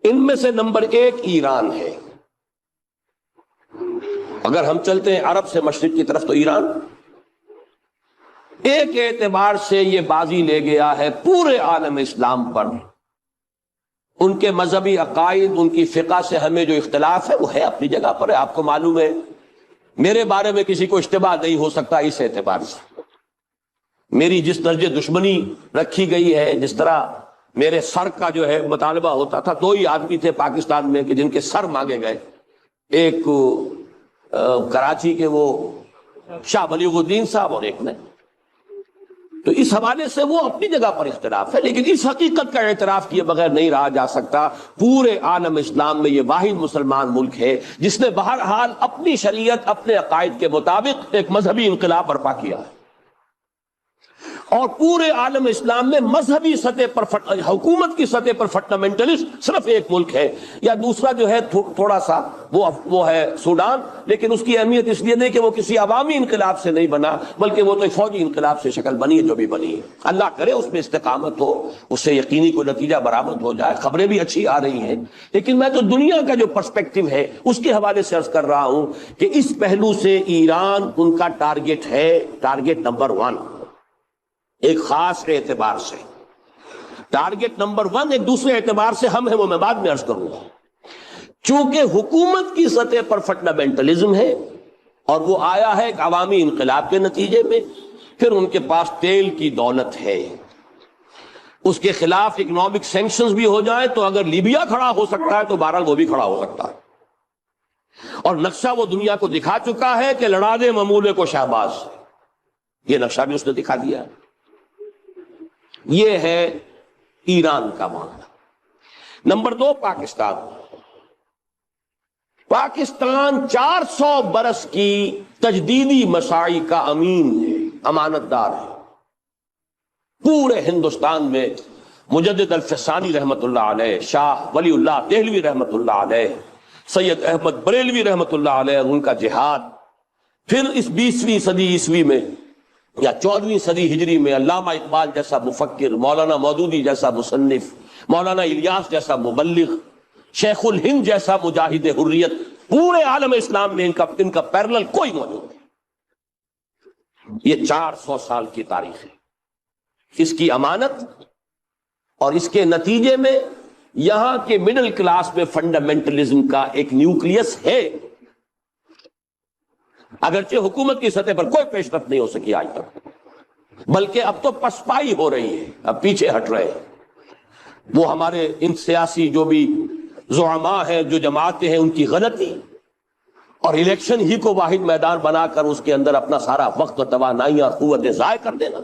ان میں سے نمبر 1 ایران ہے۔ اگر ہم چلتے ہیں عرب سے مشرق کی طرف تو ایران ایک اعتبار سے یہ بازی لے گیا ہے پورے عالم اسلام پر۔ ان کے مذہبی عقائد، ان کی فقہ سے ہمیں جو اختلاف ہے وہ ہے اپنی جگہ پر ہے۔ آپ کو معلوم ہے میرے بارے میں کسی کو اشتباہ نہیں ہو سکتا اس اعتبار سے۔ میری جس درجے دشمنی رکھی گئی ہے، جس طرح میرے سر کا جو ہے مطالبہ ہوتا تھا، 2 ہی آدمی تھے پاکستان میں کہ جن کے سر مانگے گئے، ایک کراچی کے وہ شاہ بلیغ الدین صاحب اور ایک نے۔ تو اس حوالے سے وہ اپنی جگہ پر اختلاف ہے، لیکن اس حقیقت کا اعتراف کیے بغیر نہیں رہا جا سکتا پورے عالم اسلام میں یہ واحد مسلمان ملک ہے جس نے بہرحال اپنی شریعت، اپنے عقائد کے مطابق ایک مذہبی انقلاب برپا کیا ہے، اور پورے عالم اسلام میں مذہبی سطح پر حکومت کی سطح پر فنڈامنٹلسٹ صرف ایک ملک ہے، یا دوسرا جو ہے تھوڑا سا وہ ہے سوڈان، لیکن اس کی اہمیت اس لیے نہیں کہ وہ کسی عوامی انقلاب سے نہیں بنا، بلکہ وہ تو فوجی انقلاب سے شکل بنی ہے جو بھی بنی ہے۔ اللہ کرے اس میں استقامت ہو، اس سے یقینی کوئی نتیجہ برآمد ہو جائے۔ خبریں بھی اچھی آ رہی ہیں، لیکن میں تو دنیا کا جو پرسپیکٹو ہے اس کے حوالے سے عرض کر رہا ہوں کہ اس پہلو سے ایران ان کا ٹارگٹ ہے، ٹارگٹ نمبر 1 ایک خاص اعتبار سے۔ ٹارگٹ نمبر 1 ایک دوسرے اعتبار سے ہم ہے، وہ میں بعد میں عرض کروں گا۔ چونکہ حکومت کی سطح پر فنڈامنٹلزم ہے اور وہ آیا ہے ایک عوامی انقلاب کے نتیجے میں، پھر ان کے پاس تیل کی دولت ہے، اس کے خلاف اکنامک سینکشنز بھی ہو جائیں تو اگر لیبیا کھڑا ہو سکتا ہے تو بہرحال وہ بھی کھڑا ہو سکتا ہے، اور نقشہ وہ دنیا کو دکھا چکا ہے کہ لڑا دے ممولے کو شہباز، یہ نقشہ بھی اس نے دکھا دیا ہے۔ یہ ہے ایران کا معاملہ۔ نمبر 2 پاکستان۔ پاکستان 400 برس کی تجدیدی مساعی کا امین ہے، امانت دار ہے۔ پورے ہندوستان میں مجدد الفسانی رحمت اللہ علیہ، شاہ ولی اللہ دہلوی رحمت اللہ علیہ، سید احمد بریلوی رحمت اللہ علیہ، ان کا جہاد، پھر اس 20ویں صدی عیسوی میں یا 14ویں صدی ہجری میں علامہ اقبال جیسا مفکر، مولانا مودودی جیسا مصنف، مولانا الیاس جیسا مبلغ، شیخ الہند جیسا مجاہد حریت، پورے عالم اسلام میں ان کا پیرلل کوئی موجود نہیں۔ یہ 400 سال کی تاریخ ہے، اس کی امانت اور اس کے نتیجے میں یہاں کے مڈل کلاس میں فنڈامنٹلزم کا ایک نیوکلیس ہے، اگرچہ حکومت کی سطح پر کوئی پیش رفت نہیں ہو سکی آج تک، بلکہ اب تو پسپائی ہو رہی ہے، اب پیچھے ہٹ رہے ہیں۔ وہ ہمارے ان سیاسی جو بھی زعماء ہیں، جو جماعتیں ہیں، ان کی غلطی اور الیکشن ہی کو واحد میدان بنا کر اس کے اندر اپنا سارا وقت و توانائی اور قوتیں ضائع کر دینا،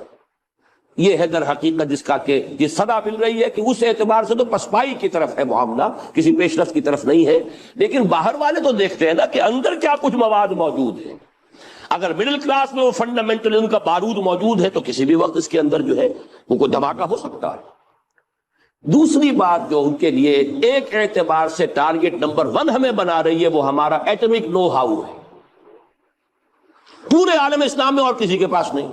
یہ ہے در حقیقت جس کا کہ یہ صدا مل رہی ہے کہ اس اعتبار سے تو پسپائی کی طرف ہے معاملہ، کسی پیش رفت کی طرف نہیں ہے۔ لیکن باہر والے تو دیکھتے ہیں نا کہ اندر کیا کچھ مواد موجود ہے۔ اگر مڈل کلاس میں وہ فنڈامنٹلزم کا بارود موجود ہے تو کسی بھی وقت اس کے اندر جو ہے وہ کوئی دھماکہ ہو سکتا ہے۔ دوسری بات جو ان کے لیے ایک اعتبار سے ٹارگٹ نمبر 1 ہمیں بنا رہی ہے، وہ ہمارا ایٹمک نو ہاؤ ہے، پورے عالم اسلام میں اور کسی کے پاس نہیں۔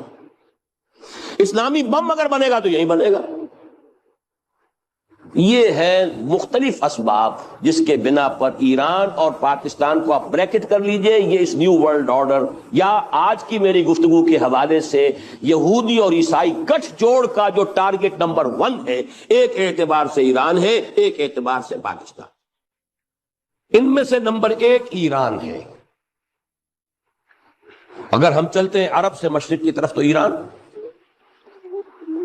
اسلامی بم اگر بنے گا تو یہی بنے گا۔ یہ ہے مختلف اسباب جس کے بنا پر ایران اور پاکستان کو آپ بریکٹ کر لیجئے، یہ اس نیو ورلڈ آرڈر یا آج کی میری گفتگو کے حوالے سے یہودی اور عیسائی گٹھ جوڑ کا جو ٹارگٹ نمبر 1 ہے، ایک اعتبار سے ایران ہے، ایک اعتبار سے پاکستان۔ ان میں سے نمبر 1 ایران ہے۔ اگر ہم چلتے ہیں عرب سے مشرق کی طرف تو ایران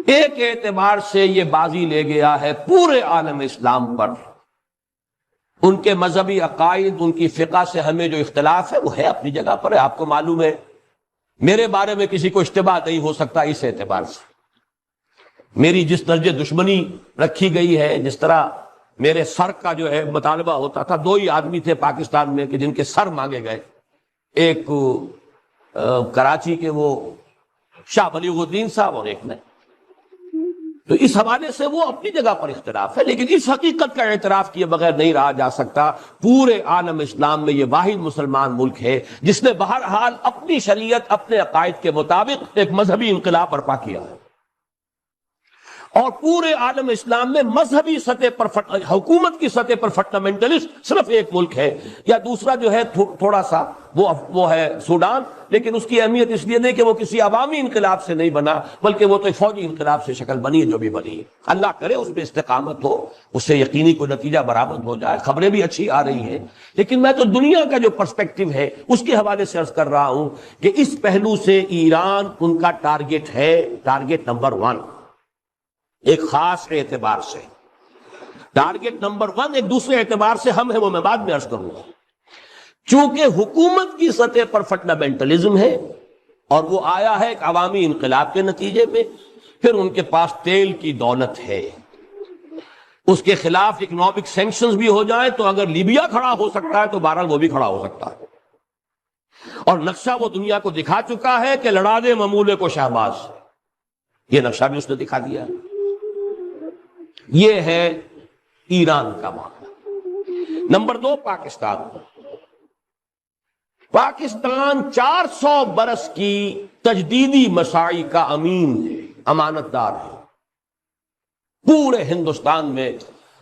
ایک اعتبار سے یہ بازی لے گیا ہے پورے عالم اسلام پر۔ ان کے مذہبی عقائد، ان کی فقہ سے ہمیں جو اختلاف ہے وہ ہے اپنی جگہ پر ہے۔ آپ کو معلوم ہے میرے بارے میں کسی کو اشتباہ نہیں ہو سکتا اس اعتبار سے۔ میری جس درجے دشمنی رکھی گئی ہے، جس طرح میرے سر کا جو ہے مطالبہ ہوتا تھا، 2 ہی آدمی تھے پاکستان میں کہ جن کے سر مانگے گئے، ایک کراچی کے وہ شاہ بلیغ الدین صاحب اور ایک نے۔ تو اس حوالے سے وہ اپنی جگہ پر اختلاف ہے، لیکن اس حقیقت کا اعتراف کیے بغیر نہیں رہا جا سکتا پورے عالم اسلام میں یہ واحد مسلمان ملک ہے جس نے بہرحال اپنی شریعت، اپنے عقائد کے مطابق ایک مذہبی انقلاب برپا کیا ہے، اور پورے عالم اسلام میں مذہبی سطح پر حکومت کی سطح پر فنڈامنٹلسٹ صرف ایک ملک ہے، یا دوسرا جو ہے تھوڑا سا وہ ہے سوڈان، لیکن اس کی اہمیت اس لیے نہیں کہ وہ کسی عوامی انقلاب سے نہیں بنا، بلکہ وہ تو ایک فوجی انقلاب سے شکل بنی ہے جو بھی بنی ہے۔ اللہ کرے اس پہ استقامت ہو، اس سے یقینی کوئی نتیجہ برآمد ہو جائے۔ خبریں بھی اچھی آ رہی ہیں، لیکن میں تو دنیا کا جو پرسپیکٹو ہے اس کے حوالے سے عرض کر رہا ہوں کہ اس پہلو سے ایران ان کا ٹارگٹ ہے، ٹارگٹ نمبر 1 ایک خاص اعتبار سے۔ ٹارگٹ نمبر 1 ایک دوسرے اعتبار سے ہم ہیں، وہ میں بعد میں عرض کروں گا۔ چونکہ حکومت کی سطح پر فنڈامنٹلزم ہے اور وہ آیا ہے ایک عوامی انقلاب کے نتیجے میں، پھر ان کے پاس تیل کی دولت ہے، اس کے خلاف اکنامک سینکشنز بھی ہو جائیں تو اگر لیبیا کھڑا ہو سکتا ہے تو بہرحال وہ بھی کھڑا ہو سکتا ہے، اور نقشہ وہ دنیا کو دکھا چکا ہے کہ لڑا دے ممولے کو شہباز، یہ نقشہ بھی اس نے دکھا دیا۔ یہ ہے ایران کا معاملہ۔ نمبر 2 پاکستان۔ پاکستان 400 برس کی تجدیدی مساعی کا امین ہے، امانت دار ہے۔ پورے ہندوستان میں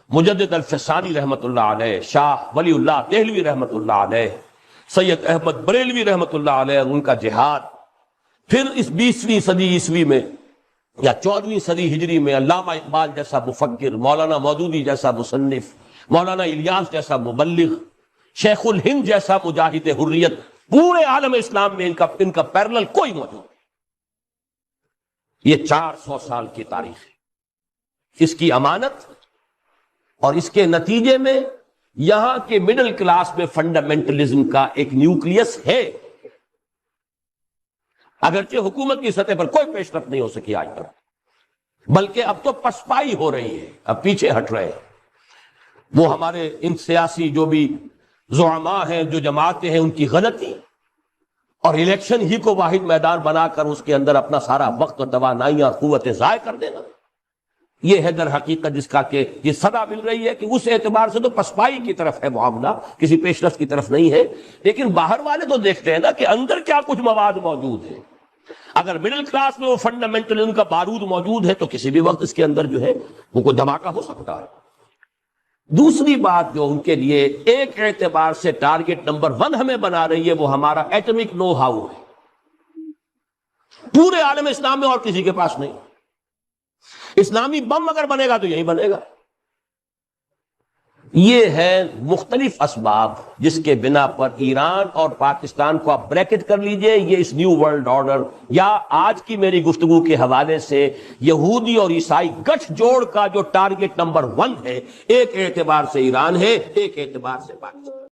مجدد الفسانی رحمت اللہ علیہ، شاہ ولی اللہ دہلوی رحمت اللہ علیہ، سید احمد بریلوی رحمت اللہ علیہ، ان کا جہاد، پھر اس 20ویں صدی عیسوی میں یا 14ویں صدی ہجری میں علامہ اقبال جیسا مفکر، مولانا مودودی جیسا مصنف، مولانا الیاس جیسا مبلغ، شیخ الہند جیسا مجاہد حریت، پورے عالم اسلام میں ان کا پیرلل کوئی موجود نہیں۔ یہ 400 سال کی تاریخ ہے، اس کی امانت اور اس کے نتیجے میں یہاں کے مڈل کلاس میں فنڈامنٹلزم کا ایک نیوکلیس ہے، اگرچہ حکومت کی سطح پر کوئی پیش رفت نہیں ہو سکی آج تک، بلکہ اب تو پسپائی ہو رہی ہے، اب پیچھے ہٹ رہے ہیں۔ وہ ہمارے ان سیاسی جو بھی زعماء ہیں، جو جماعتیں ہیں، ان کی غلطی اور الیکشن ہی کو واحد میدان بنا کر اس کے اندر اپنا سارا وقت اور توانائیاں اور قوتیں ضائع کر دینا، یہ ہے در حقیقت جس کا کہ یہ صدا مل رہی ہے کہ اس اعتبار سے تو پسپائی کی طرف ہے معاملہ، کسی پیش رفت کی طرف نہیں ہے۔ لیکن باہر والے تو دیکھتے ہیں نا کہ اندر کیا کچھ مواد موجود ہے۔ اگر مڈل کلاس میں وہ فنڈامنٹلزم کا بارود موجود ہے تو کسی بھی وقت اس کے اندر جو ہے وہ کوئی دھماکہ ہو سکتا ہے۔ دوسری بات جو ان کے لیے ایک اعتبار سے ٹارگٹ نمبر 1 ہمیں بنا رہی ہے، وہ ہمارا ایٹمک نو ہاؤ ہے۔ پورے عالم اسلام میں اور کسی کے پاس نہیں۔ اسلامی بم اگر بنے گا تو یہی بنے گا۔ یہ ہے مختلف اسباب جس کے بنا پر ایران اور پاکستان کو آپ بریکٹ کر لیجئے، یہ اس نیو ورلڈ آرڈر یا آج کی میری گفتگو کے حوالے سے یہودی اور عیسائی گٹھ جوڑ کا جو ٹارگٹ نمبر 1 ہے، ایک اعتبار سے ایران ہے، ایک اعتبار سے پاکستان۔